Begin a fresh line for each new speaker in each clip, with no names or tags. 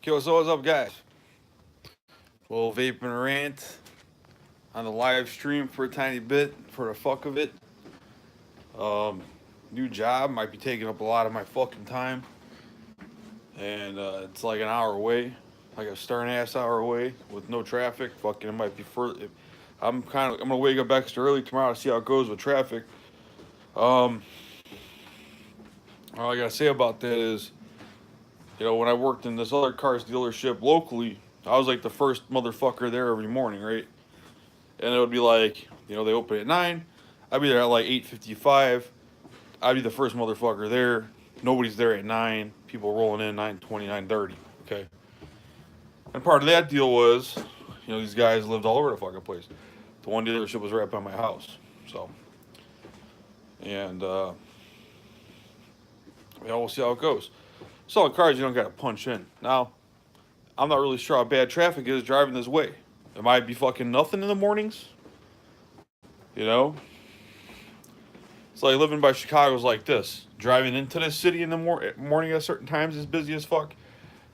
Okay, so what's up, guys? Little vaping rant on the live stream for a tiny bit for the fuck of it. Um, New job might be taking up a lot of my fucking time, and it's like an hour away, like a stern ass hour away with no traffic. Fucking, it might be further. I'm gonna wake up extra early tomorrow to see how it goes with traffic. Um, all I gotta say about that is, when I worked in this other cars dealership locally, I was like the first motherfucker there every morning, right? And it would be like, they open at 9. I'd be there at like 8:55. I'd be the first motherfucker there. Nobody's there at 9. People rolling in 9:20, 9:30. Okay. And part of that deal was, these guys lived all over the fucking place. The one dealership was right by my house. So, and, we'll see how it goes. Selling cars, you don't got to punch in. Now, I'm not really sure how bad traffic is driving this way. It might be fucking nothing in the mornings. You know? It's like living by Chicago's like this. Driving into the city in the morning at certain times is busy as fuck.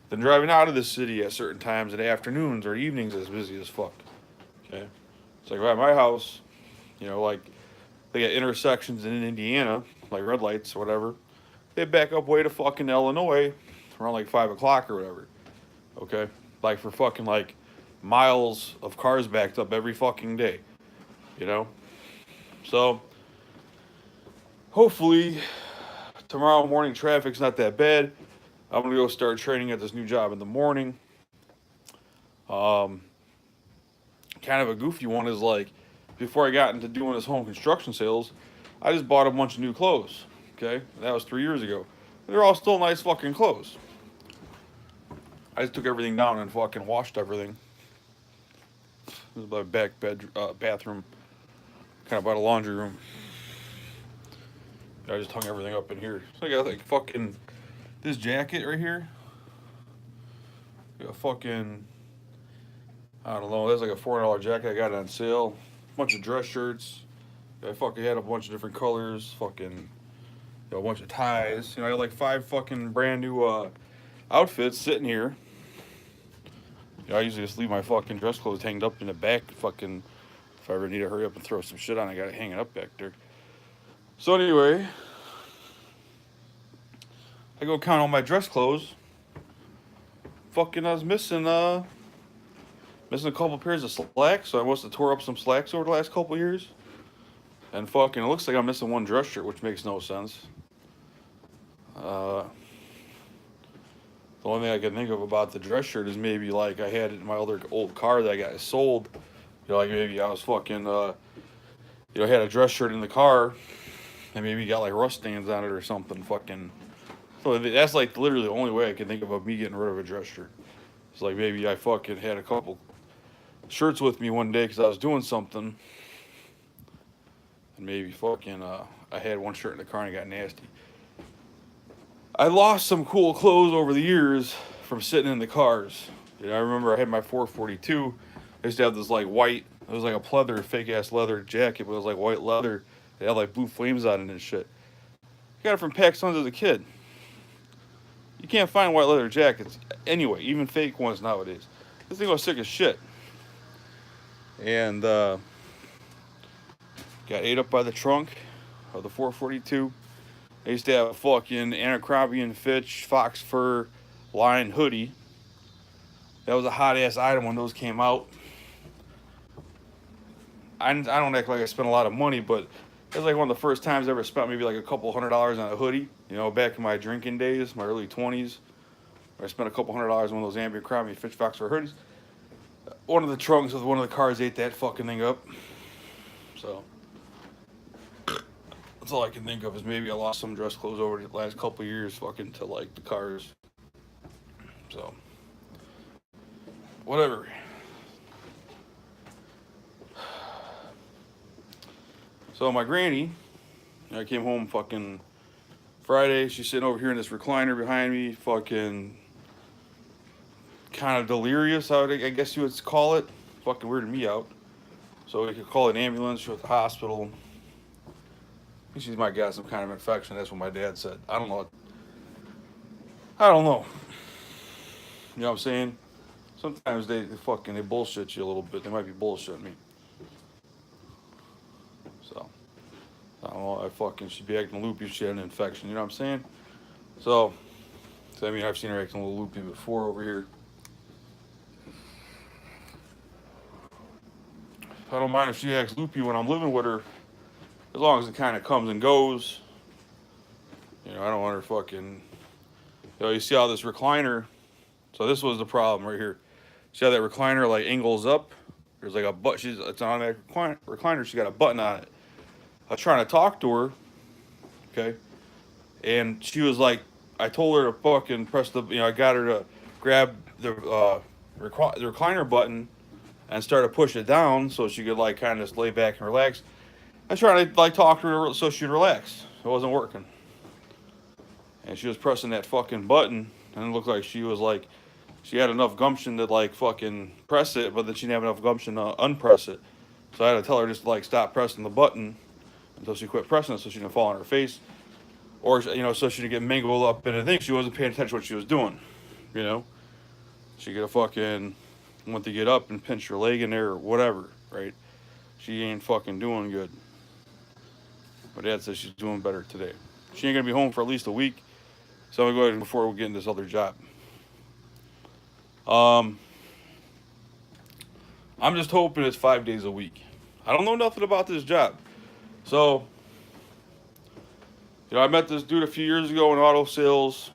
Then driving out of the city at certain times in the afternoons or evenings is busy as fuck. Okay? It's like right at my house, like they got intersections in Indiana, like red lights or whatever. They back up way to fucking Illinois around like 5 o'clock or whatever. Okay? Like for fucking like miles of cars backed up every fucking day. So hopefully tomorrow morning traffic's not that bad. I'm gonna go start training at this new job in the morning. Kind of a goofy one is like before I got into doing this home construction sales, I just bought a bunch of new clothes. Okay, that was 3 years ago. They're all still nice fucking clothes. I just took everything down and fucking washed everything. This is my bathroom, kind of by the laundry room. I just hung everything up in here. So I got like fucking this jacket right here. Got fucking, I don't know, that's like a $400 jacket I got on sale. Bunch of dress shirts. I fucking had a bunch of different colors. Fucking, a bunch of ties. I had like 5 fucking brand new outfits sitting here. I usually just leave my fucking dress clothes hanged up in the back. Fucking, if I ever need to hurry up and throw some shit on, I got it hanging up back there. So anyway, I go count all my dress clothes. Fucking, I was missing a couple pairs of slacks, so I must have tore up some slacks over the last couple years. And fucking, it looks like I'm missing one dress shirt, which makes no sense. The only thing I can think of about the dress shirt is maybe like I had it in my other old car that I got sold. Like maybe I was fucking, had a dress shirt in the car, and maybe got like rust stains on it or something. Fucking, so that's like literally the only way I can think of me getting rid of a dress shirt. It's like maybe I fucking had a couple shirts with me one day because I was doing something, and maybe fucking I had one shirt in the car and it got nasty. I lost some cool clothes over the years from sitting in the cars. I remember I had my 442. I used to have this like white, it was like a pleather, fake ass leather jacket, but it was like white leather. They had like blue flames on it and shit. I got it from PacSuns as a kid. You can't find white leather jackets anyway, even fake ones nowadays. This thing was sick as shit. And got ate up by the trunk of the 442. I used to have a fucking Abercrombie & Fitch fox fur lined hoodie. That was a hot ass item when those came out. I don't act like I spent a lot of money, but it was like one of the first times I ever spent maybe like a couple $100s on a hoodie. Back in my drinking days, my early 20s, where I spent a couple $100s on one of those Abercrombie & Fitch fox fur hoodies. One of the trunks of one of the cars ate that fucking thing up. So that's all I can think of is maybe I lost some dress clothes over the last couple years fucking to like the cars. So whatever. So my granny, I came home fucking Friday. She's sitting over here in this recliner behind me, fucking kind of delirious, I guess you would call it. Fucking weirded me out. So we could call an ambulance. She was at the hospital. She might got some kind of infection. That's what my dad said. I don't know. You know what I'm saying? Sometimes they fucking they bullshit you a little bit. They might be bullshitting me. So I don't know. I fucking should be acting loopy. She had an infection. You know what I'm saying? So I mean, I've seen her acting a little loopy before over here. I don't mind if she acts loopy when I'm living with her, as long as it kind of comes and goes. You know, I don't want her fucking. You know, you see how this recliner. So this was the problem right here. See how that recliner like angles up? There's like a button. It's on that recliner. She got a button on it. I was trying to talk to her, okay, and she was like, I told her to fucking press the. You know, I got her to grab the recliner button and start to push it down so she could like kind of just lay back and relax. I was trying to like talk to her so she'd relax. It wasn't working, and she was pressing that fucking button, and it looked like she was like. She had enough gumption to like fucking press it, but then she didn't have enough gumption to unpress it. So I had to tell her just to like stop pressing the button until she quit pressing it so she didn't fall on her face. Or, you know, so she didn't get mangled up in a thing. She wasn't paying attention to what she was doing. You know? She could have fucking went to get up and pinch her leg in there or whatever, right? She ain't fucking doing good. My dad says she's doing better today. She ain't gonna be home for at least a week. So I'm gonna go ahead before we get in this other job. I'm just hoping it's 5 days a week. I don't know nothing about this job. So, you know, I met this dude a few years ago in auto sales.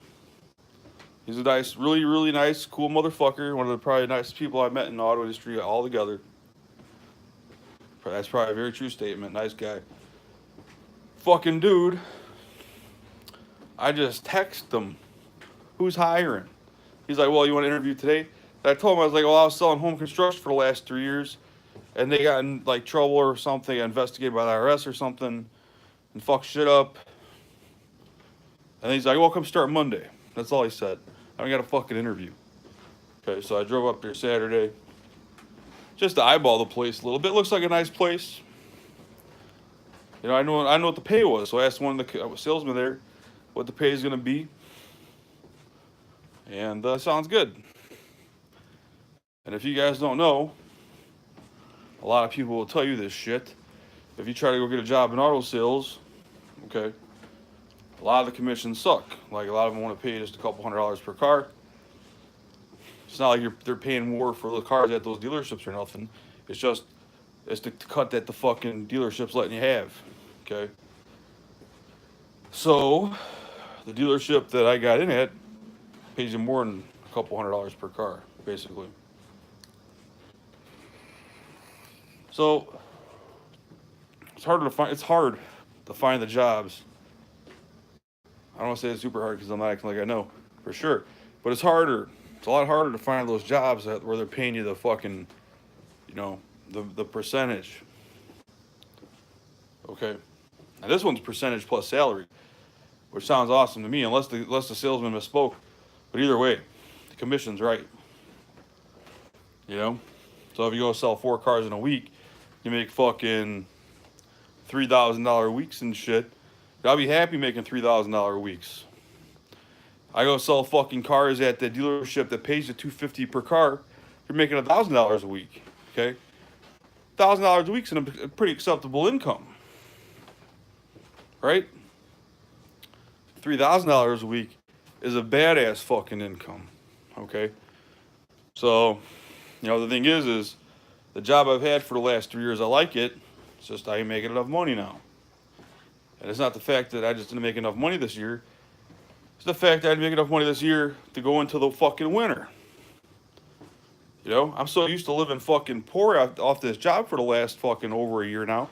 He's a nice, really, really nice, cool motherfucker. One of the probably nicest people I met in the auto industry altogether. That's probably a very true statement. Nice guy. Fucking dude. I just text him. Who's hiring? He's like, well, you want to interview today? And I told him, I was like, well, I was selling home construction for the last 3 years. And they got in like trouble or something, got investigated by the IRS or something, and fucked shit up. And he's like, well, come start Monday. That's all he said. I don't got a fucking interview. Okay, so I drove up there Saturday. Just to eyeball the place a little bit. Looks like a nice place. You know, I know what the pay was. So I asked one of the salesmen there what the pay is going to be. And sounds good. And if you guys don't know, a lot of people will tell you this shit. If you try to go get a job in auto sales, okay, a lot of the commissions suck. Like a lot of them want to pay just a couple $100 per car. It's not like they're paying more for the cars at those dealerships or nothing. It's the cut that the fucking dealership's letting you have. Okay. So the dealership that I got in at pays you more than a couple $100 per car, basically. So it's hard to find the jobs. I don't want to say it's super hard because I'm not acting like I know for sure, but it's harder. It's a lot harder to find those jobs where they're paying you the fucking, you know, the percentage. Okay, and this one's percentage plus salary, which sounds awesome to me, unless the salesman misspoke. But either way, the commission's right. You know, so if you go sell 4 cars in a week, you make fucking $3,000 weeks and shit. I'll be happy making $3,000 weeks. I go sell fucking cars at the dealership that pays you $250 per car. You're making $1,000 a week. Okay, $1,000 a week's a pretty acceptable income, right? $3,000 a week is a badass fucking income. Okay, so you know the thing is the job I've had for the last 3 years, I like it. It's just I ain't making enough money now. And it's not the fact that I just didn't make enough money this year. It's the fact that I didn't make enough money this year to go into the fucking winter. You know, I'm so used to living fucking poor off this job for the last fucking over a year now.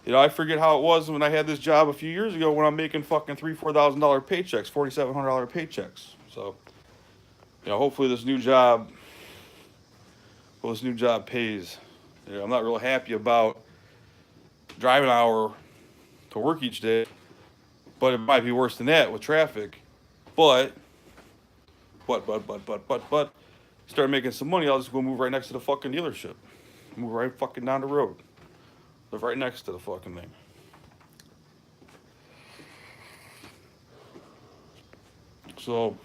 You know, I forget how it was when I had this job a few years ago when I'm making fucking $3,000-$4,000 paychecks, $4,700 paychecks. So, you know, hopefully this new job pays. You know, I'm not real happy about driving an hour to work each day, but it might be worse than that with traffic. But, start making some money, I'll just go move right next to the fucking dealership. Move right fucking down the road. Live right next to the fucking thing. So,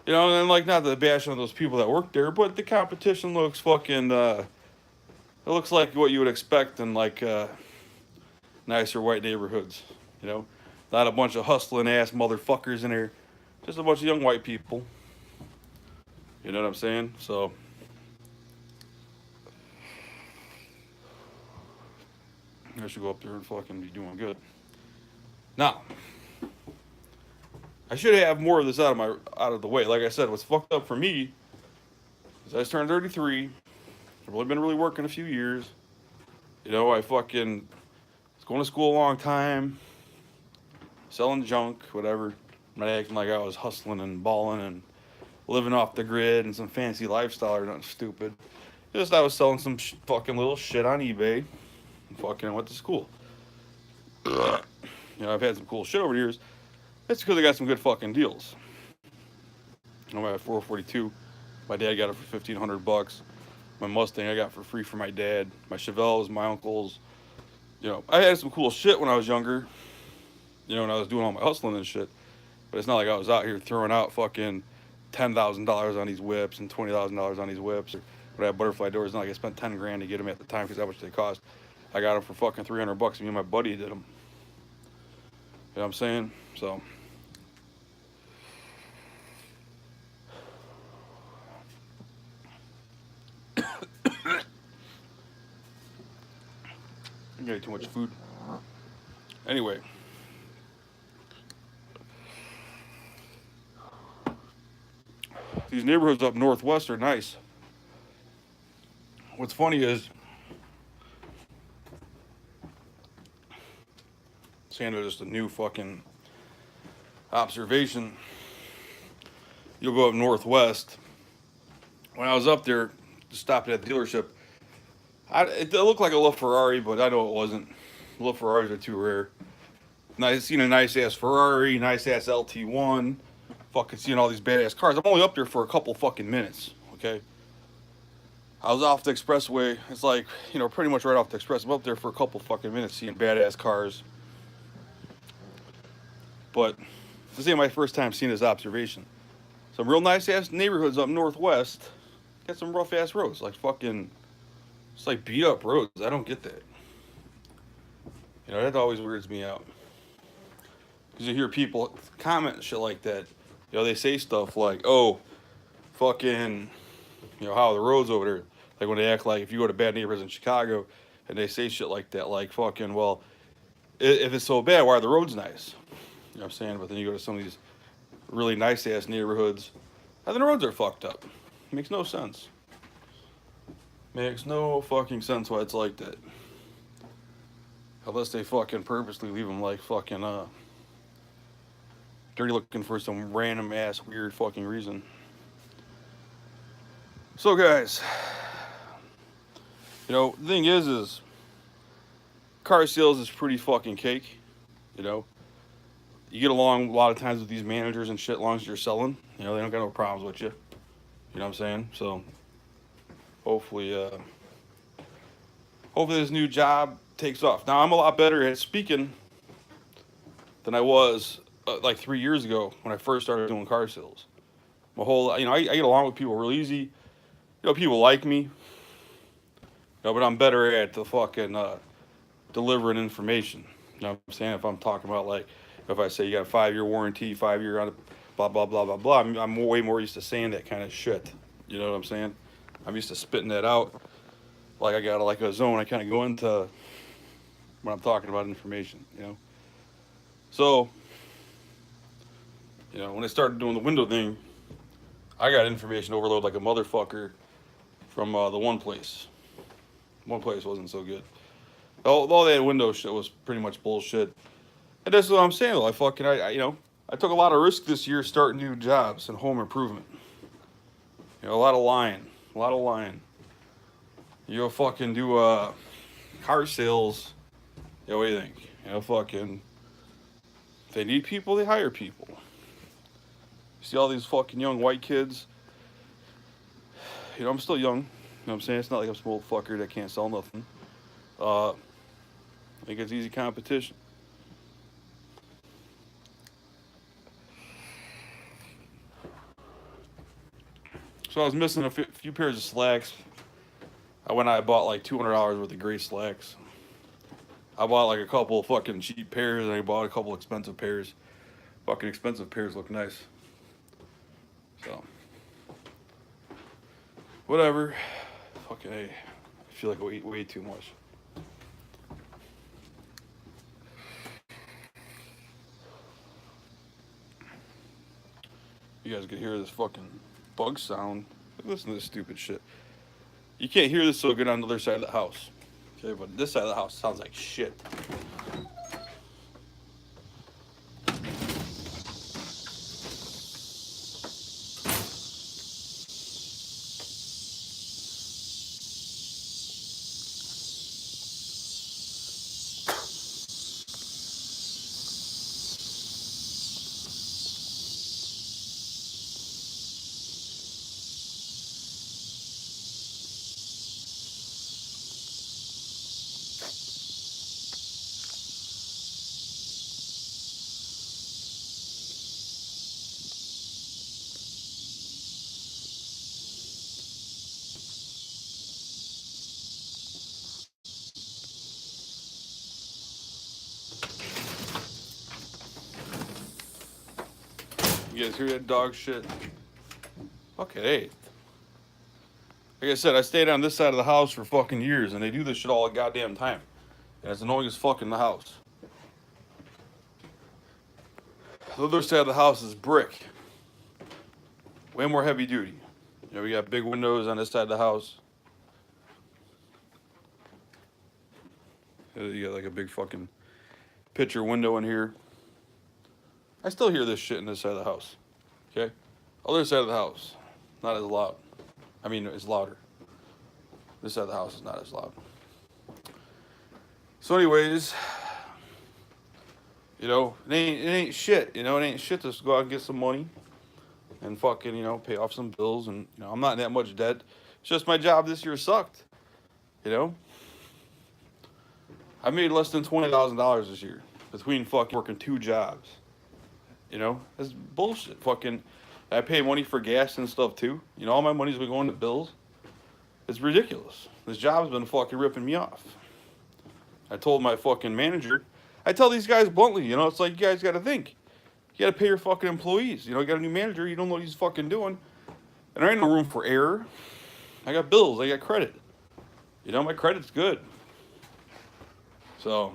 You know, and like not to bash on those people that work there, but the competition looks fucking. It looks like what you would expect in like nicer white neighborhoods. You know, not a bunch of hustling ass motherfuckers in there, just a bunch of young white people. You know what I'm saying? So I should go up there and fucking be doing good. Now, I should have more of this out of the way. Like I said, what's fucked up for me is I just turned 33. I've only been really working a few years. You know, I fucking was going to school a long time, selling junk, whatever. I'm not acting like I was hustling and balling and living off the grid and some fancy lifestyle or nothing stupid. Just I was selling some fucking little shit on eBay and fucking went to school. You know, I've had some cool shit over the years. That's because I got some good fucking deals. You know, I had 442. My dad got it for $1,500. My Mustang I got for free from my dad. My Chevelle was my uncle's. You know, I had some cool shit when I was younger. You know, when I was doing all my hustling and shit. But it's not like I was out here throwing out fucking $10,000 on these whips and $20,000 on these whips. Or when I had butterfly doors, it's not like I spent 10 grand to get them at the time because how much they cost. I got them for fucking $300. Me and my buddy did them. You know what I'm saying? So. I'm getting too much food. Anyway. These neighborhoods up northwest are nice. What's funny is, saying just a new fucking observation, you'll go up northwest. When I was up there, stopped at the dealership, it looked like a LaFerrari, but I know it wasn't. LaFerraris are too rare. Nice, seen a nice ass Ferrari, nice ass LT1, fucking seeing all these badass cars. I'm only up there for a couple fucking minutes, okay? I was off the expressway. It's like, you know, pretty much right off the express. I'm up there for a couple fucking minutes seeing badass cars. But this ain't my first time seeing this observation. Some real nice ass neighborhoods up northwest got some rough ass roads, like fucking, it's like beat up roads. I don't get that. You know, that always weirds me out. Because you hear people comment shit like that. You know, they say stuff like, oh, fucking, you know, how the roads over there. Like when they act like if you go to bad neighborhoods in Chicago and they say shit like that, like fucking, well, if it's so bad, why are the roads nice? You know what I'm saying? But then you go to some of these really nice ass neighborhoods, and the roads are fucked up. Makes no sense. Makes no fucking sense why it's like that. Unless they fucking purposely leave them like fucking dirty looking for some random ass weird fucking reason. So guys, you know, the thing is car sales is pretty fucking cake. You know, you get along a lot of times with these managers and shit as long as you're selling. You know, they don't got no problems with you. You know what I'm saying? So hopefully this new job takes off. Now I'm a lot better at speaking than I was like 3 years ago when I first started doing car sales. My whole, you know, I get along with people real easy. You know, people like me. You know, but I'm better at the fucking delivering information. You know what I'm saying? If I'm talking about like, if I say you got a 5-year warranty, 5-year on blah, blah, blah, blah, blah, I'm way more used to saying that kind of shit. You know what I'm saying? I'm used to spitting that out. Like I got like a zone. I kind of go into when I'm talking about information, you know? So, you know, when I started doing the window thing, I got information overload like a motherfucker from the one place. One place wasn't so good. All that window shit was pretty much bullshit. And that's what I'm saying though. You know, I took a lot of risk this year starting new jobs in home improvement. You know, a lot of lying. You fucking do car sales. You know, what do you think? You know, fucking, if they need people, they hire people. You see all these fucking young white kids. You know, I'm still young. You know what I'm saying? It's not like I'm some old fucker that can't sell nothing. I think it's easy competition. So I was missing a few pairs of slacks. I went out and bought like $200 worth of gray slacks. I bought like a couple of fucking cheap pairs, and I bought a couple expensive pairs. Fucking expensive pairs look nice. So, whatever. Fucking hey, I feel like I eat way too much. You guys could hear this fucking bug sound. Listen to this stupid shit. You can't hear this so good on the other side of the house. Okay, but this side of the house sounds like shit. You guys hear that dog shit? Fucking hey. Like I said, I stayed on this side of the house for fucking years, and they do this shit all the goddamn time. And it's annoying as fuck in the house. The other side of the house is brick. Way more heavy duty. You know, we got big windows on this side of the house. You got like a big fucking picture window in here. I still hear this shit in this side of the house. Okay? Other side of the house, not as loud. I mean, it's louder. This side of the house is not as loud. So anyways, you know, it ain't shit. You know, it ain't shit to just go out and get some money and fucking, you know, pay off some bills. And, you know, I'm not in that much debt. It's just my job this year sucked. You know? I made less than $20,000 this year between fucking working 2 jobs. You know? That's bullshit. Fucking, I pay money for gas and stuff too. You know, all my money's been going to bills. It's ridiculous. This job's been fucking ripping me off. I told my fucking manager, I tell these guys bluntly, you know, it's like you guys got to think. You got to pay your fucking employees. You know, you got a new manager, you don't know what he's fucking doing. And there ain't no room for error. I got bills, I got credit. You know, my credit's good. So,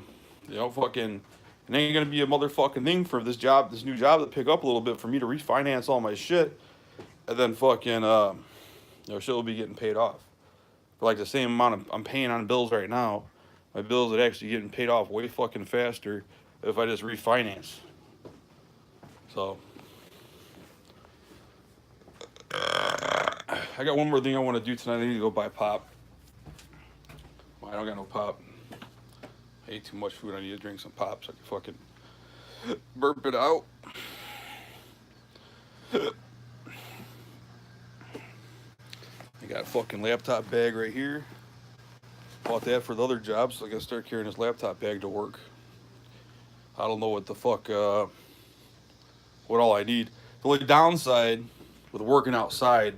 you know, fucking, it ain't going to be a motherfucking thing for this job, this new job to pick up a little bit for me to refinance all my shit. And then fucking, you know, shit will be getting paid off. For like the same amount I'm paying on bills right now, my bills are actually getting paid off way fucking faster if I just refinance. So, I got one more thing I want to do tonight. I need to go buy pop. Well, I don't got no pop. I ate too much food. I need to drink some pop so I can fucking burp it out. I got a fucking laptop bag right here. Bought that for the other job, so I gotta start carrying this laptop bag to work. I don't know what the fuck, what all I need. The only downside with working outside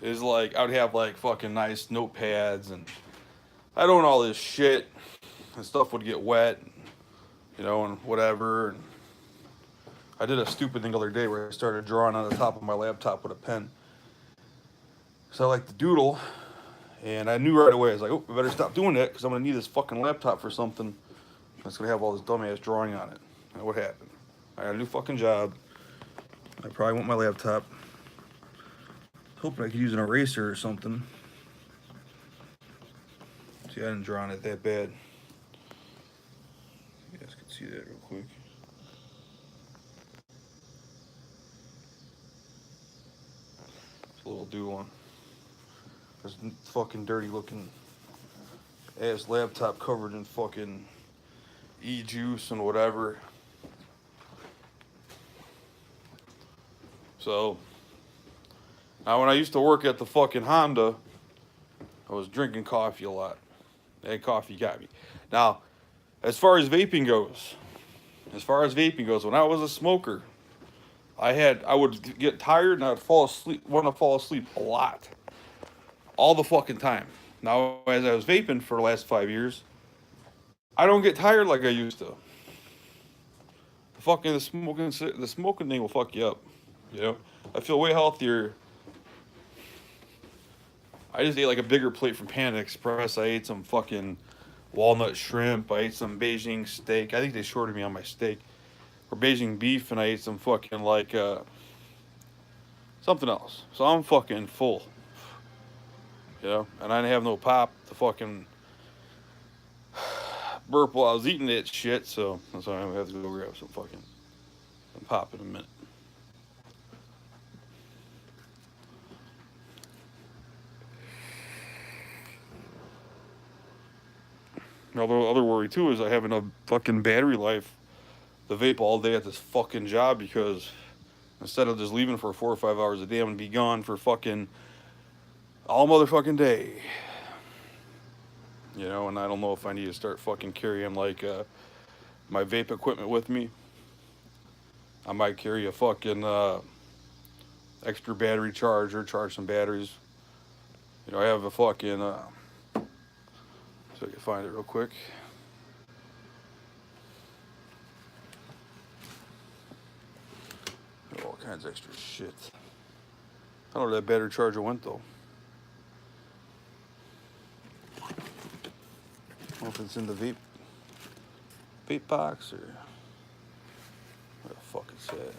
is like, I would have like fucking nice notepads, and I don't know all this shit, and stuff would get wet, you know, and whatever. And I did a stupid thing the other day where I started drawing on the top of my laptop with a pen. So I like to doodle, and I knew right away, I was like, oh, I better stop doing that, because I'm going to need this fucking laptop for something that's going to have all this dumbass drawing on it. And what happened? I got a new fucking job. I probably want my laptop. Hoping I could use an eraser or something. See, I didn't draw on it that bad. You guys can see that real quick. It's a little doodling. This fucking dirty looking ass laptop covered in fucking e-juice and whatever. So, now when I used to work at the fucking Honda, I was drinking coffee a lot. That coffee got me. Now, as far as vaping goes, when I was a smoker, I would get tired and I'd fall asleep, want to fall asleep a lot, all the fucking time. Now, as I was vaping for the last 5 years, I don't get tired like I used to. The smoking thing will fuck you up. You know, I feel way healthier. I just ate like a bigger plate from Panda Express. I ate some fucking walnut shrimp. I ate some Beijing steak. I think they shorted me on my steak. Or Beijing beef, and I ate some fucking like something else. So I'm fucking full. You know, and I didn't have no pop to fucking burp while I was eating that shit. So that's why I'm gonna have to go grab some pop in a minute. Although other worry too is I have enough fucking battery life to vape all day at this fucking job, because instead of just leaving for 4 or 5 hours a day, I'm gonna be gone for fucking all motherfucking day. You know, and I don't know if I need to start fucking carrying like my vape equipment with me. I might carry a fucking extra battery charger, charge some batteries. You know, I have a fucking so I can find it real quick. All kinds of extra shit. I don't know where that battery charger went though. I don't know if it's in the vape box or where the fuck it's at.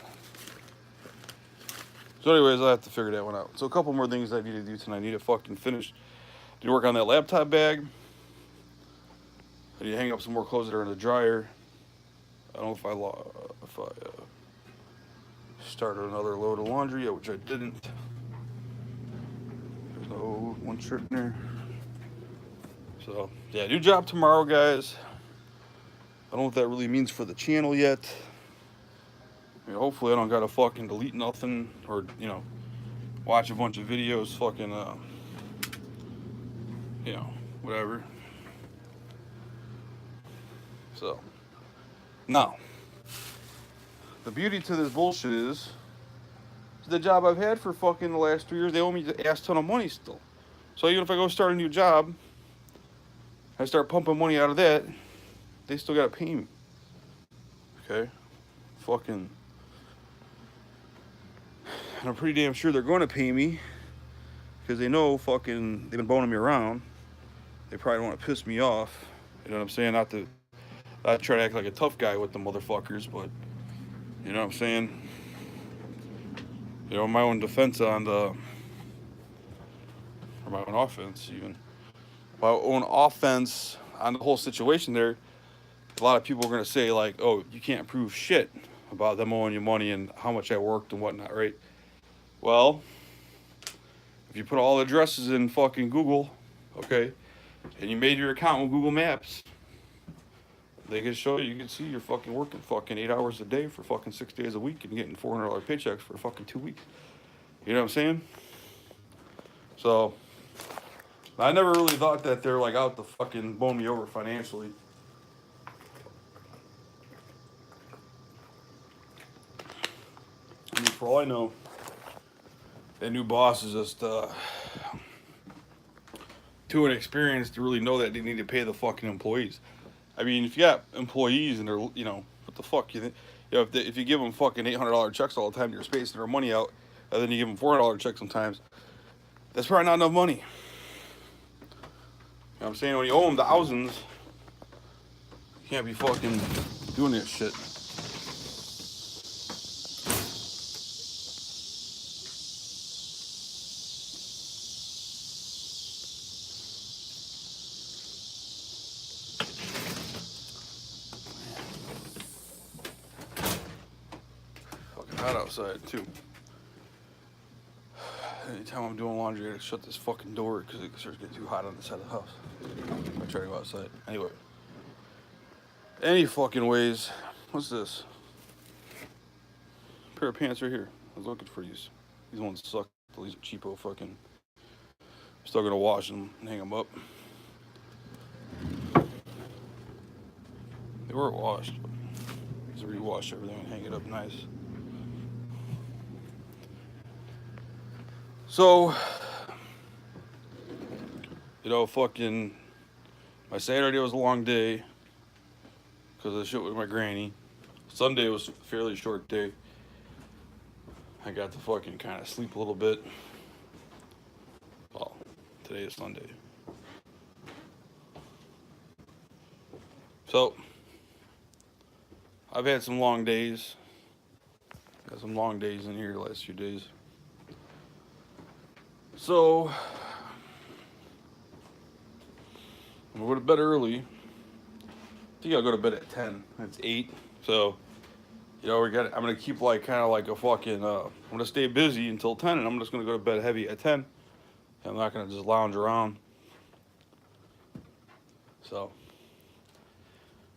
So anyways, I have to figure that one out. So a couple more things I need to do tonight. I need to fucking finish. I need to work on that laptop bag. I need to hang up some more clothes that are in the dryer. I don't know if I started another load of laundry yet, which I didn't. There's no one shirt in there. So yeah, new job tomorrow, guys. I don't know what that really means for the channel yet. I mean, hopefully I don't gotta fucking delete nothing, or you know, watch a bunch of videos, fucking you know, whatever. So now, the beauty to this bullshit is the job I've had for fucking the last 3 years. They owe me the ass ton of money still. So even if I go start a new job, I start pumping money out of that, they still gotta pay me. Okay, fucking. And I'm pretty damn sure they're going to pay me, because they know fucking they've been boning me around. They probably don't want to piss me off. You know what I'm saying? Not to try to act like a tough guy with the motherfuckers, but you know what I'm saying? You know, my own defense or my own offense even. My own offense on the whole situation there, a lot of people are going to say like, oh, you can't prove shit about them owing you money and how much I worked and whatnot, right? Well, if you put all the addresses in fucking Google, okay, and you made your account with Google Maps, they can show you can see you're fucking working fucking 8 hours a day for fucking 6 days a week and getting $400 paychecks for fucking 2 weeks. You know what I'm saying? So, I never really thought that they're like out to fucking bone me over financially. I mean, for all I know, that new boss is just too inexperienced to really know that they need to pay the fucking employees. I mean, if you got employees and they're, you know, what the fuck you think? You know, if you give them fucking $800 checks all the time, you're spacing their money out, and then you give them $400 checks sometimes, that's probably not enough money. You know what I'm saying? When you owe them thousands, you can't be fucking doing this shit. Hot outside too. Anytime I'm doing laundry, I gotta shut this fucking door because it starts getting too hot on the side of the house. I try to go outside. Anyway. Any fucking ways. What's this? A pair of pants right here. I was looking for these. These ones suck. These are cheapo fucking. Still gonna wash them and hang them up. They were washed, but just rewash everything and hang it up nice. So, fucking my Saturday was a long day because of the shit with my granny. Sunday was a fairly short day. I got to fucking kind of sleep a little bit. Well, today is Sunday. So, I've had some long days. Got some long days in here the last few days. So, I'm gonna go to bed early. I think I'll go to bed at 10. It's 8. So, I'm gonna keep like kind of like a fucking. I'm gonna stay busy until 10, and I'm just gonna go to bed heavy at 10. I'm not gonna just lounge around. So,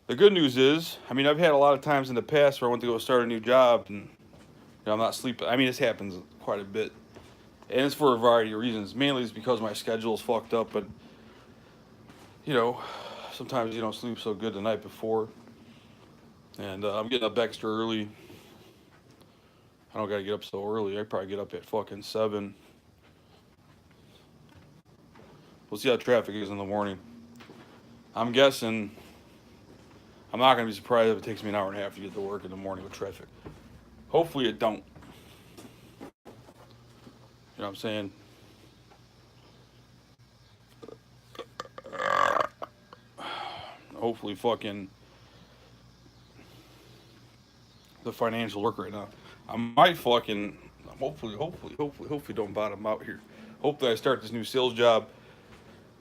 the good news is, I mean, I've had a lot of times in the past where I went to go start a new job, and I'm not sleeping. I mean, this happens quite a bit, and it's for a variety of reasons. Mainly, it's because my schedule is fucked up, but sometimes you don't sleep so good the night before. And I'm getting up extra early. I don't gotta get up so early. I probably get up at fucking 7. We'll see how traffic is in the morning. I'm guessing I'm not gonna be surprised if it takes me an hour and a half to get to work in the morning with traffic. Hopefully it don't. You know what I'm saying? Hopefully fucking the financial work right now. I might fucking hopefully don't bottom out here. Hopefully I start this new sales job.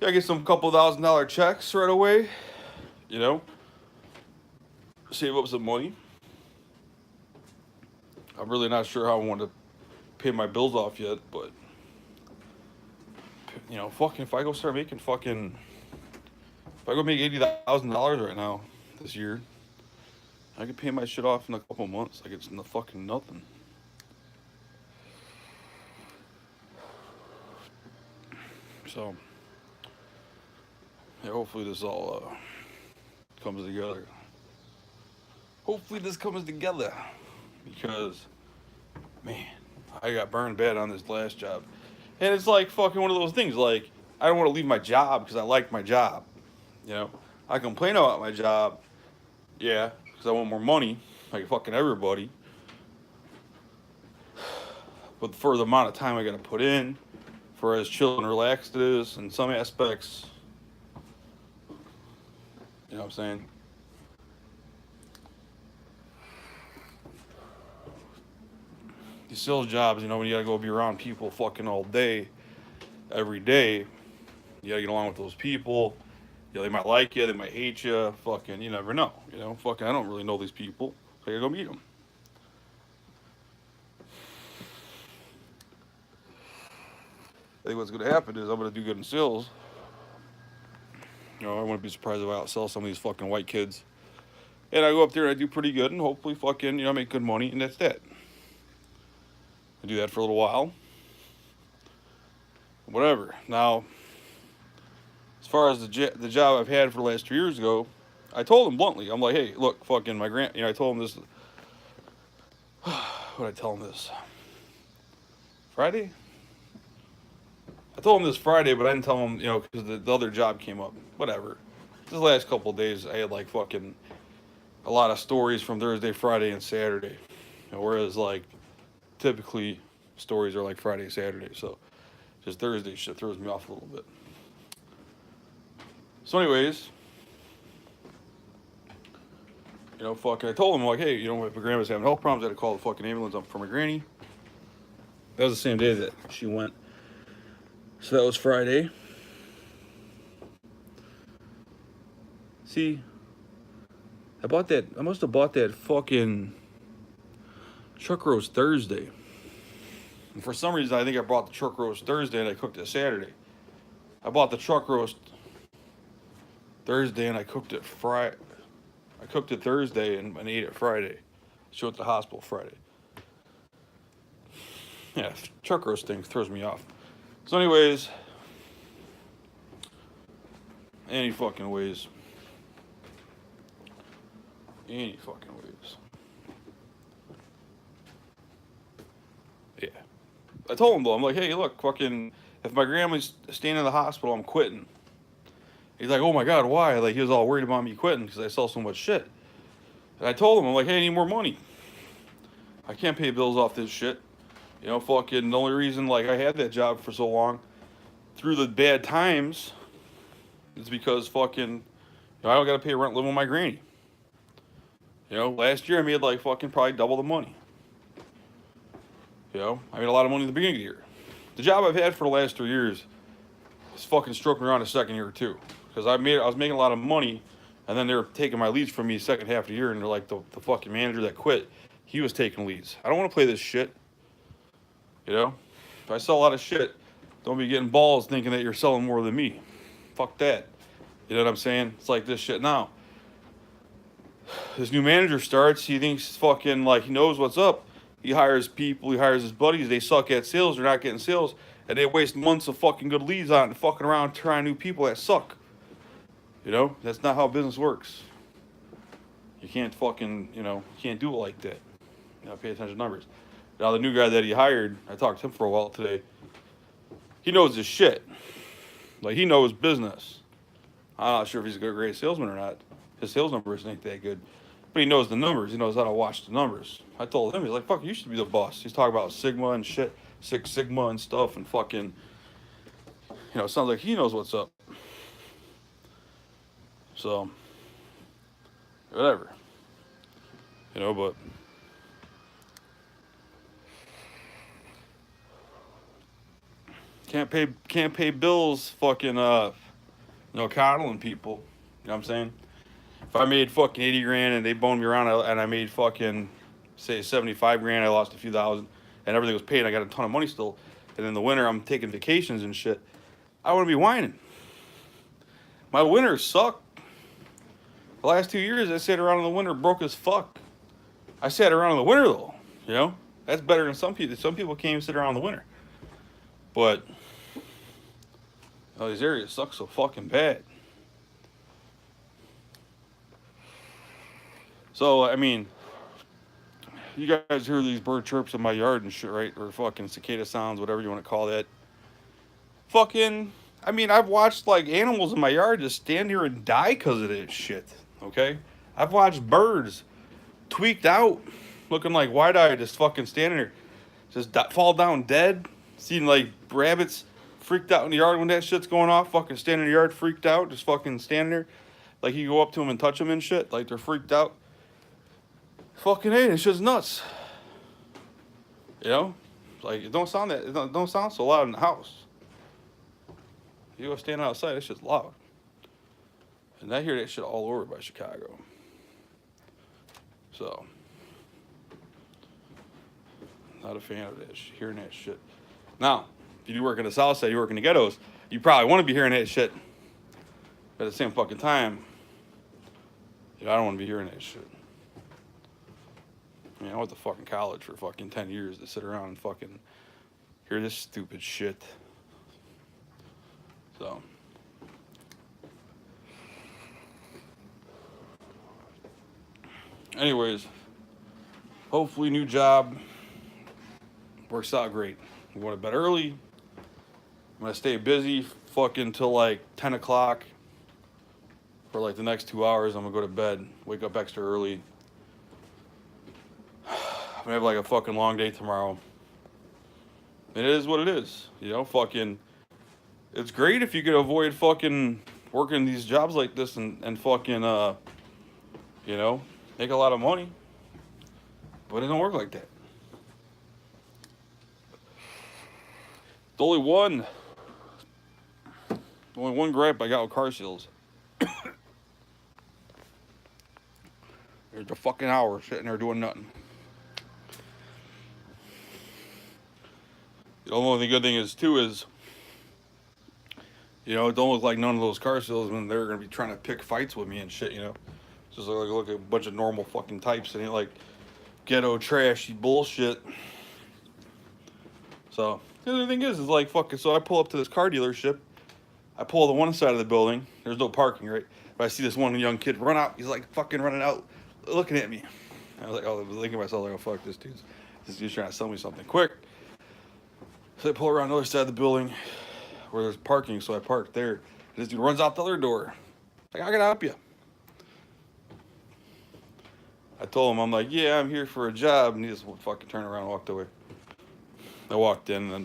Yeah, I get some couple $1,000 checks right away. Save up some money. I'm really not sure how I want to pay my bills off yet, but fucking if I go start making fucking if I go make $80,000 right now this year, I can pay my shit off in a couple months. Like it's fucking nothing. So, yeah, hopefully this all comes together. Hopefully this comes together because, man, I got burned bad on this last job. And it's like fucking one of those things. Like, I don't want to leave my job because I like my job. I complain about my job, yeah, because I want more money, like fucking everybody. But for the amount of time I got to put in, for as chill and relaxed it is, in some aspects, you know what I'm saying? These sales jobs, when you gotta go be around people fucking all day, every day, you gotta get along with those people. They might like you, they might hate you. Fucking, you never know. Fucking, I don't really know these people. So I gotta go meet them. I think what's gonna happen is I'm gonna do good in sales. I wouldn't be surprised if I outsell some of these fucking white kids. And I go up there and I do pretty good, and hopefully fucking, I make good money, and that's that. I do that for a little while. Whatever. Now, as far as the job I've had for the last 2 years ago, I told him bluntly. I'm like, hey, look, fucking my I told him this. What did I tell him this? Friday? I told him this Friday, but I didn't tell him, because the other job came up. Whatever. This last couple of days, I had like fucking a lot of stories from Thursday, Friday, and Saturday. Whereas like typically stories are like Friday, Saturday. So just Thursday shit throws me off a little bit. So anyways, fucking I told him like, hey, if my grandma's having health problems, I had to call the fucking ambulance up for my granny. That was the same day that she went. So that was Friday. See, I must have bought that fucking chuck roast Thursday. And for some reason, I think I bought the chuck roast Thursday and I cooked it Saturday. I bought the chuck roast Thursday and I cooked it Friday. I cooked it Thursday and ate it Friday. She went to the hospital Friday. Yeah, chuck roast thing throws me off. So anyways, any fucking ways. Yeah. I told him though, I'm like, hey, look, fucking, if my grandma's staying in the hospital, I'm quitting. He's like, oh my god, why? Like he was all worried about me quitting because I sell so much shit. And I told him, I'm like, hey, I need more money. I can't pay bills off this shit. You know, fucking the only reason like I had that job for so long through the bad times is because fucking I don't gotta pay rent living with my granny. You know, last year I made like fucking probably double the money. You know, I made a lot of money at the beginning of the year. The job I've had for the last 3 years is fucking stroking around the second year too. Because I was making a lot of money, and then they were taking my leads from me second half of the year, and they're like the fucking manager that quit, he was taking leads. I don't want to play this shit. You know, if I sell a lot of shit, don't be getting balls thinking that you're selling more than me. Fuck that. You know what I'm saying? It's like this shit now. This new manager starts, he thinks fucking like he knows what's up. He hires people, he hires his buddies, they suck at sales, they're not getting sales, and they waste months of fucking good leads on it and fucking around trying new people that suck. You know, that's not how business works. You can't fucking, you know, you can't do it like that. You gotta pay attention to numbers. Now the new guy that he hired, I talked to him for a while today, he knows his shit. Like he knows business. I'm not sure if he's a good great salesman or not. His sales numbers ain't that good. But he knows the numbers. He knows how to watch the numbers. I told him, he's like, fuck, you should be the boss. He's talking about Sigma and shit, Six Sigma and stuff, and fucking, you know, it sounds like he knows what's up. So, whatever. You know, but can't pay bills fucking, coddling people. You know what I'm saying? If I made fucking 80 grand and they boned me around and I made fucking, say, 75 grand, I lost a few thousand and everything was paid, I got a ton of money still. And in the winter, I'm taking vacations and shit. I wouldn't be whining. My winters suck. The last 2 years, I sat around in the winter broke as fuck. I sat around in the winter, though. You know? That's better than some people. Some people can't even sit around in the winter. But, these areas suck so fucking bad. So, I mean, you guys hear these bird chirps in my yard and shit, right? Or fucking cicada sounds, whatever you want to call that. Fucking, I mean, I've watched, like, animals in my yard just stand here and die because of this shit, okay? I've watched birds tweaked out, looking like wide-eyed, just fucking standing there, just fall down dead. Seen, like, rabbits freaked out in the yard when that shit's going off, fucking standing in the yard freaked out, just fucking standing there. Like, you go up to them and touch them and shit, like they're freaked out. Fucking hey, it's just nuts. You know, like it don't sound so loud in the house. You go stand outside, it's just loud. And I hear that shit all over by Chicago. So, not a fan of that. Hearing that shit. Now, if you do work in the South Side, you work in the ghettos, you probably want to be hearing that shit. But at the same fucking time, I don't want to be hearing that shit. I mean, I went to fucking college for fucking 10 years to sit around and fucking hear this stupid shit. So. Anyways, hopefully new job works out great. I'm going to bed early. I'm going to stay busy fucking till like 10 o'clock. For like the next 2 hours, I'm going to go to bed, wake up extra early. I'm gonna have like a fucking long day tomorrow. It is what it is, you know, fucking, it's great if you could avoid fucking working these jobs like this and fucking, you know, make a lot of money. But it don't work like that. The only one gripe I got with car sales. There's a fucking hour sitting there doing nothing. The only good thing is, too, is, you know, it don't look like none of those car salesmen, they're going to be trying to pick fights with me and shit, you know. Just look at a bunch of normal fucking types and ain't like ghetto trashy bullshit. So, the other thing is like, fucking, so I pull up to this car dealership. I pull to one side of the building. There's no parking, right? But I see this one young kid run out. He's like fucking running out, looking at me. I was like, oh, I was thinking to myself, like, oh, fuck, this dude's trying to sell me something quick. So I pull around the other side of the building where there's parking, so I parked there. This dude runs out the other door. Like, I gotta help you. I told him, I'm like, yeah, I'm here for a job, and he just fucking turned around and walked away. I walked in, and then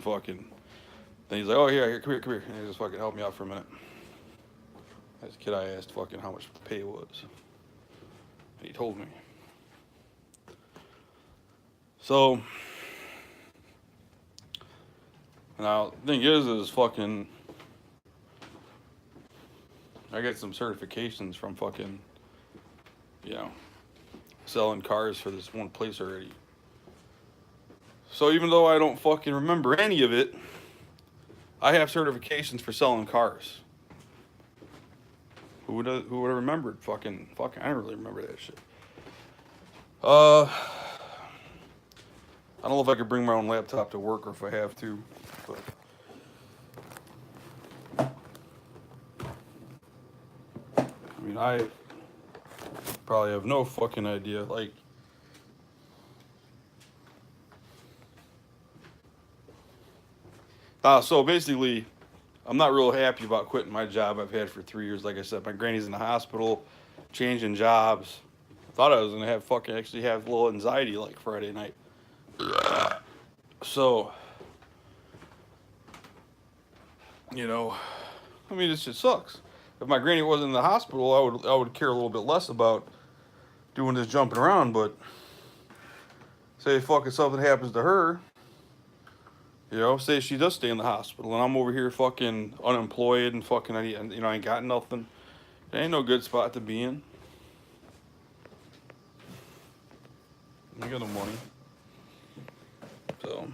he's like, oh, here, come here. And he just fucking helped me out for a minute. As a kid, I asked fucking how much the pay was. And he told me. So, now, the thing is fucking, I got some certifications from fucking, selling cars for this one place already. So even though I don't fucking remember any of it, I have certifications for selling cars. Who would have remembered? Fucking, I don't really remember that shit. I don't know if I could bring my own laptop to work or if I have to, but. I mean, I probably have no fucking idea. Like, so basically, I'm not real happy about quitting my job I've had for 3 years. Like I said, my granny's in the hospital, changing jobs. I thought I was gonna actually have a little anxiety like Friday night. So, I mean, this shit sucks. If my granny wasn't in the hospital, I would care a little bit less about doing this jumping around. But say fucking something happens to her, say she does stay in the hospital, and I'm over here fucking unemployed and fucking, I ain't got nothing. It ain't no good spot to be in. I got no money. So,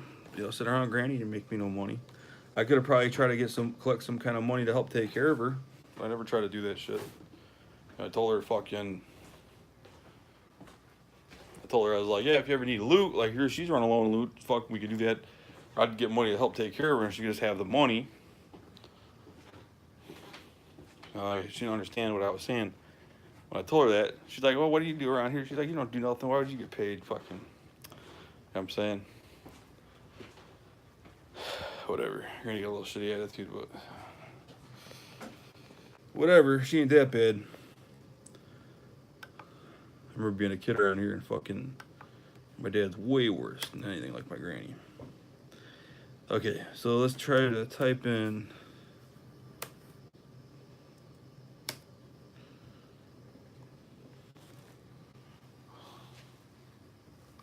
sit around granny to make me no money. I could have probably tried to collect some kind of money to help take care of her. I never tried to do that shit. I told her I was like, yeah, if you ever need loot, like here, she's running low on loot, we could do that. I'd get money to help take care of her, and she could just have the money. She didn't understand what I was saying. When I told her that, she's like, well, what do you do around here? She's like, you don't do nothing. Why would you get paid? Fucking, you know what I'm saying? Whatever. You're gonna get a little shitty attitude, but whatever. She ain't that bad. I remember being a kid around here and fucking, my dad's way worse than anything like my granny. Okay, so let's try to type in.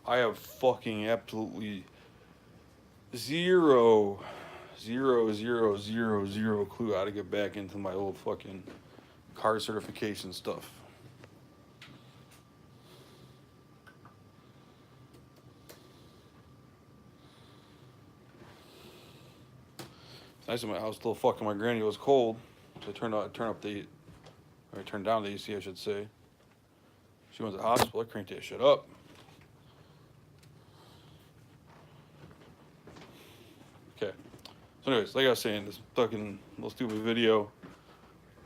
I have fucking absolutely zero clue how to get back into my old fucking car certification stuff. It's nice in my house, still fucking my granny was cold. So I turned down the AC, I should say. She went to the hospital, I cranked that shit up. Okay. So anyways, like I was saying, this fucking little stupid video,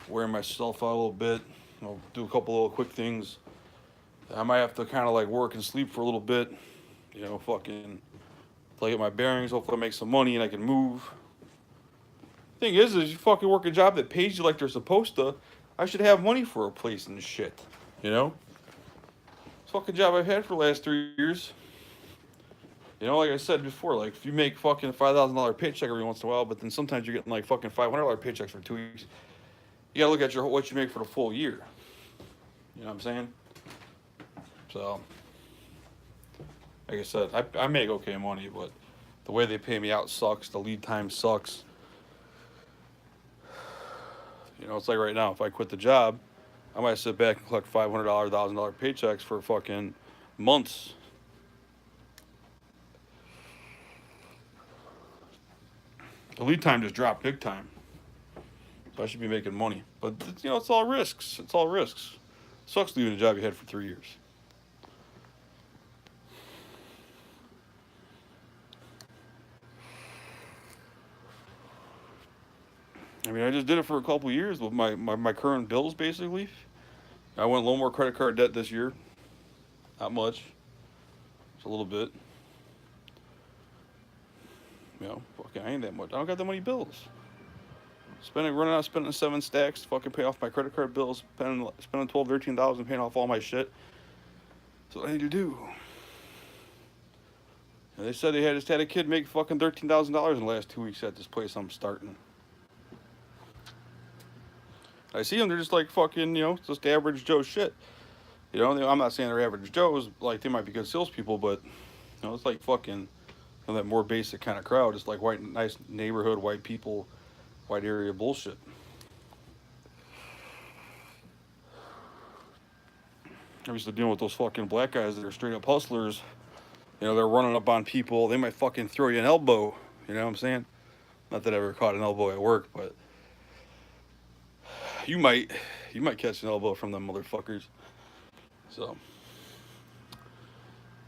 wearing myself out a little bit. I'll do a couple little quick things. I might have to kind of like work and sleep for a little bit. Fucking till I get my bearings. Hopefully I make some money and I can move. Thing is you fucking work a job that pays you like they're supposed to. I should have money for a place and shit. This fucking job I've had for the last 3 years. Like I said before, like if you make fucking $5,000 paycheck every once in a while, but then sometimes you're getting like fucking $500 paychecks for 2 weeks. You gotta look at what you make for the full year. You know what I'm saying? So, like I said, I make okay money, but the way they pay me out sucks. The lead time sucks. It's like right now, if I quit the job, I might sit back and collect $500, $1,000 paychecks for fucking months. The lead time just dropped big time. So I should be making money. But, it's all risks. It's all risks. It sucks leaving a job you had for 3 years. I mean, I just did it for a couple of years with my current bills, basically. I went a little more credit card debt this year. Not much. Just a little bit. You know, fucking, I ain't that much. I don't got that many bills. Running out, spending 7 stacks, fucking pay off my credit card bills, spending 12, 13,000, paying off all my shit. That's what I need to do. And they said they just had a kid make fucking $13,000 in the last 2 weeks at this place I'm starting. I see them, they're just like fucking, just average Joe shit. I'm not saying they're average Joes, like they might be good salespeople, but it's like fucking that more basic kind of crowd. It's like white, nice neighborhood, white people, white area bullshit. I'm used to dealing with those fucking black guys that are straight up hustlers. They're running up on people. They might fucking throw you an elbow. You know what I'm saying? Not that I ever caught an elbow at work, but you might catch an elbow from them motherfuckers. So,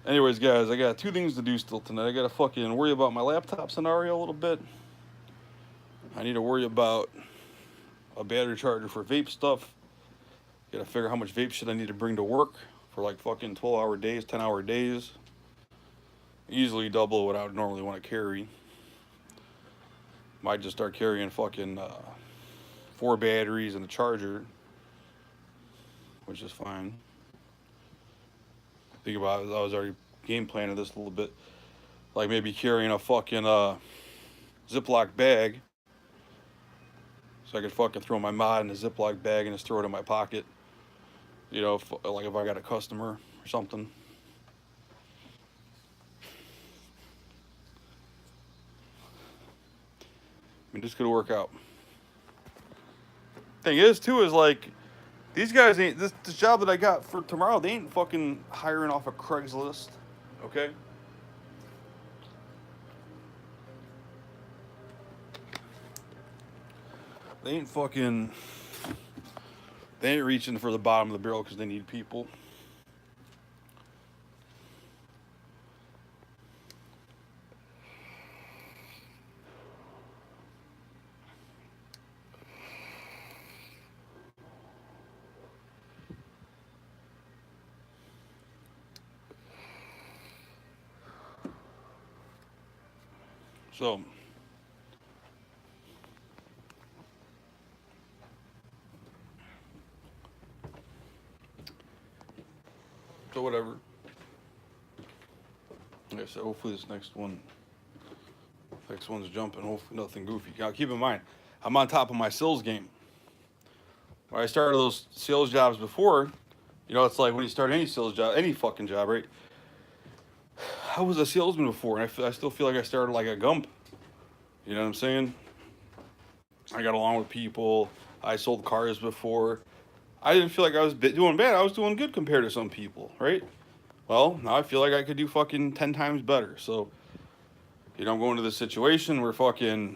anyways, guys, I got 2 things to do still tonight. I gotta fucking worry about my laptop scenario a little bit. I need to worry about a battery charger for vape stuff. Gotta figure out how much vape shit I need to bring to work for like fucking 12-hour days, 10-hour days. Easily double what I would normally want to carry. Might just start carrying fucking 4 batteries and a charger, which is fine. Think about it, I was already game planning this a little bit. Like maybe carrying a fucking Ziploc bag, so I could fucking throw my mod in a Ziploc bag and just throw it in my pocket. If I got a customer or something. This could work out. Thing is, too, is like these guys ain't this job that I got for tomorrow. They ain't fucking hiring off of Craigslist, okay? They ain't reaching for the bottom of the barrel because they need people. So whatever. Like I said, hopefully this next one's jumping. Hopefully nothing goofy. Now keep in mind, I'm on top of my sales game. When I started those sales jobs before, it's like when you start any sales job, any fucking job, right? I was a salesman before, and I still feel like I started like a gump. You know what I'm saying? I got along with people. I sold cars before. I didn't feel like I was doing bad. I was doing good compared to some people, right? Well, now I feel like I could do fucking 10 times better. So, I'm going to this situation where fucking,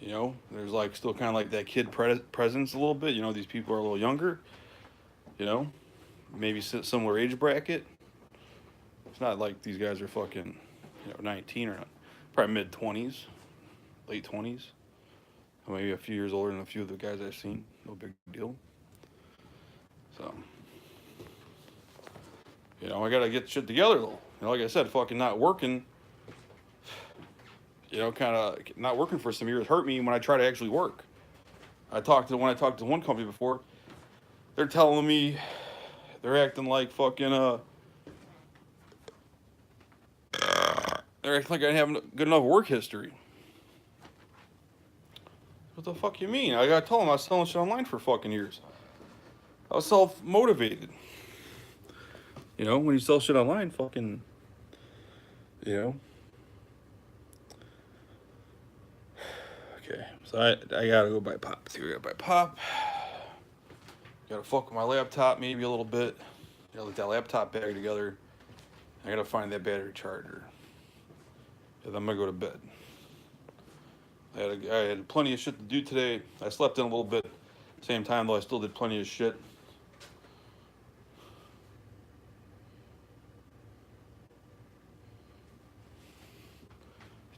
there's like still kind of like that kid presence a little bit. These people are a little younger, maybe similar age bracket. It's not like these guys are fucking, 19 or not. Probably mid-20s, late 20s. Maybe a few years older than a few of the guys I've seen. No big deal. So, I gotta get shit together though. Like I said, fucking not working. Kind of not working for some years hurt me when I try to actually work. When I talked to one company before, they're telling me they're acting like fucking they're acting like I haven't good enough work history. What the fuck you mean? I gotta tell them I was selling shit online for fucking years. I was self-motivated. When you sell shit online, fucking, Okay, so I gotta go buy pop too. I gotta buy pop. Gotta fuck with my laptop maybe a little bit. Gotta let that laptop bag together. I gotta find that battery charger. And then I'm gonna go to bed. I had plenty of shit to do today. I slept in a little bit. Same time though, I still did plenty of shit.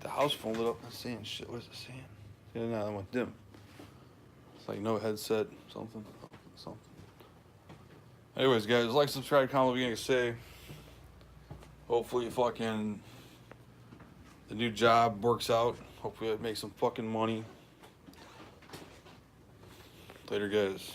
The house phone lit up and saying shit. What is it saying? Yeah, no, that went dim. It's like no headset, something. Anyways, guys, like, subscribe, comment, what you gonna say. Hopefully, fucking the new job works out. Hopefully I make some fucking money. Later, guys.